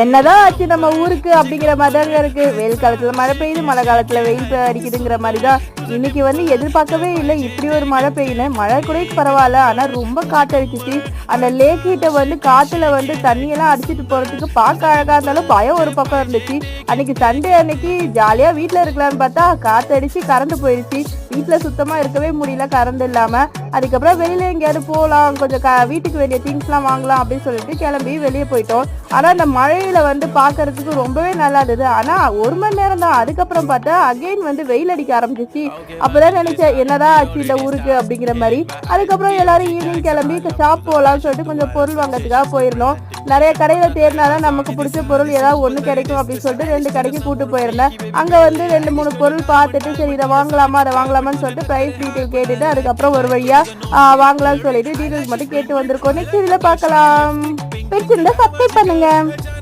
என்னதான் ஆச்சு நம்ம ஊருக்கு அப்படிங்கிற மாதிரி தாங்க இருக்கு. வெயில் காலத்துல மழை பெய்யுது, மழை காலத்துல வெயில் அடிக்குதுங்கிற மாதிரி தான். இன்னைக்கு வந்து எதிர்பார்க்கவே இல்லை இப்படி ஒரு மழை பெய்யணும். மழை கூட பரவாயில்ல, ஆனா ரொம்ப காத்தடிச்சிச்சு. அந்த லேக் கிட்ட வந்து காத்துல வந்து தண்ணியெல்லாம் அடிச்சுட்டு போறதுக்கு பார்க்க அழகா இருந்தாலும் பயம் ஒரு பக்கம் இருந்துச்சு. அன்னைக்கு சண்டே அன்னைக்கு ஜாலியா வீட்டுல இருக்கலாம்னு பார்த்தா காத்தடிச்சு கரண்ட் போயிடுச்சு. வீட்டுல சுத்தமா இருக்கவே முடியல கரண்ட் இல்லாம. அதுக்கப்புறம் வெளியில எங்கேயாவது போகலாம், கொஞ்சம் வீட்டுக்கு வேண்டிய திங்ஸ் எல்லாம் வாங்கலாம் அப்படின்னு சொல்லிட்டு கிளம்பி வெளியே போயிட்டோம். ஆனா இந்த மழையில வந்து பாக்குறதுக்கு ரொம்பவே நல்லா இருந்தது. ஆனா 1 மணி நேரம் தான். அதுக்கப்புறம் பார்த்தா அகைன் வந்து வெயில் அடிக்க ஆரம்பிச்சிச்சு. அப்பதான் நினைச்சேன் என்னதான் ஆச்சு இந்த ஊருக்கு அப்படிங்கிற மாதிரி. அதுக்கப்புறம் எல்லாரும் ஈவினிங் கிளம்பி ஷாப் போகலாம்னு சொல்லிட்டு கொஞ்சம் பொருள் வாங்கறதுக்காக போயிருந்தோம். நிறைய கடையில தேடினாதான் நமக்கு பிடிச்ச பொருள் ஏதாவது ஒண்ணு கிடைக்கும் அப்படின்னு சொல்லிட்டு 2 கடைக்கு கூட்டு போயிருந்தேன். அங்க வந்து 2-3 பொருள் பார்த்துட்டு சரி இதை வாங்கலாமா அதை வாங்கலாமான்னு சொல்லிட்டு பிரைஸ் டீட்டெயில் கேட்டுட்டு அதுக்கப்புறம் ஒரு வழியா வாங்கலாம்னு சொல்லிட்டு டீட்டெயில்ஸ் மட்டும் கேட்டு வந்திருக்கோம். நெக்ஸ்ட் இதுல பார்க்கலாம். பிடிச்சிருந்தா சப்ஸ்கிரைப் பண்ணுங்க.